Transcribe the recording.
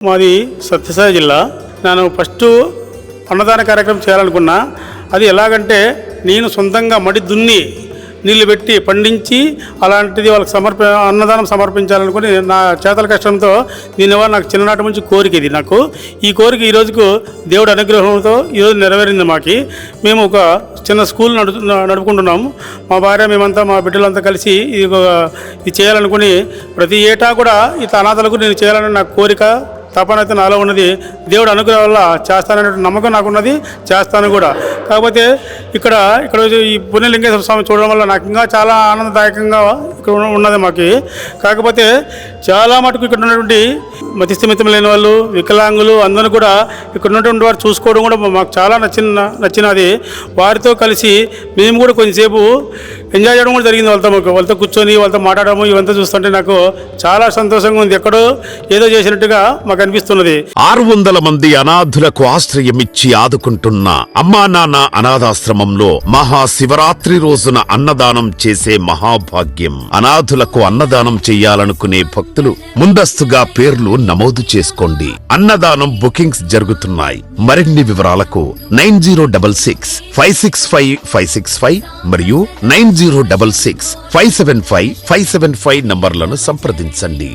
మాది సత్యసాయి జిల్లా. నేను ఫస్ట్ అన్నదాన కార్యక్రమం చేయాలనుకున్నా. అది ఎలాగంటే నేను సొంతంగా మడి దున్ని నీళ్లు పెట్టి పండించి అలాంటిది వాళ్ళకి అన్నదానం సమర్పించాలనుకుని నా చేతల కష్టంతో దీనివల్ల నాకు చిన్ననాటి నుంచి కోరిక ఇది. నాకు ఈ కోరిక ఈరోజుకు దేవుడి అనుగ్రహంతో ఈరోజు నెరవేరింది. మేము ఒక చిన్న స్కూల్ నడుపుకుంటున్నాము. మా భార్య మేమంతా మా బిడ్డలంతా కలిసి ఇది చేయాలనుకుని ప్రతి ఏటా కూడా ఈ అనాథలకు నేను చేయాలని నాకు కోరిక తపన అయితే నాలో ఉన్నది. దేవుడు అనుగ్రహం వల్ల చేస్తాననే నమ్మకం నాకున్నది, చేస్తాను కూడా. కాకపోతే ఇక్కడ ఈ పుణ్యలింగేశ్వర స్వామి చూడడం వల్ల నాకు ఇంకా చాలా ఆనందదాయకంగా ఇక్కడ ఉన్నది కాకపోతే చాలా మటుకు ఇక్కడ ఉన్నటువంటి మతిస్థిమితం లేని వాళ్ళు, వికలాంగులు అందరూ కూడా ఇక్కడ ఉన్నటువంటి వారు చూసుకోవడం కూడా మాకు చాలా నచ్చినది. వారితో కలిసి మేము కూడా కొంచెంసేపు ఎంజాయ్ చేయడం కూడా జరిగింది. వాళ్ళతో కూర్చొని వాళ్ళతో మాట్లాడము ఇవంతా చూస్తుంటే నాకు చాలా సంతోషంగా ఉంది. ఎక్కడో ఏదో చేసినట్టుగా మాకు అనిపిస్తున్నది. 600 మంది అనాథులకు ఆశ్రయమిచ్చి ఆదుకుంటున్న అమ్మా నాన్న అనాథాశ్రమంలో మహాశివరాత్రి రోజున అన్నదానం చేసే మహాభాగ్యం. అనాథులకు అన్నదానం చెయ్యాలనుకునే భక్తులు ముందస్తుగా పేర్లు నమోదు చేసుకోండి. అన్నదానం బుకింగ్స్ జరుగుతున్నాయి. మరిన్ని వివరాలకు 9066565565 మరియు 9066575575 నంబర్లను సంప్రదించండి.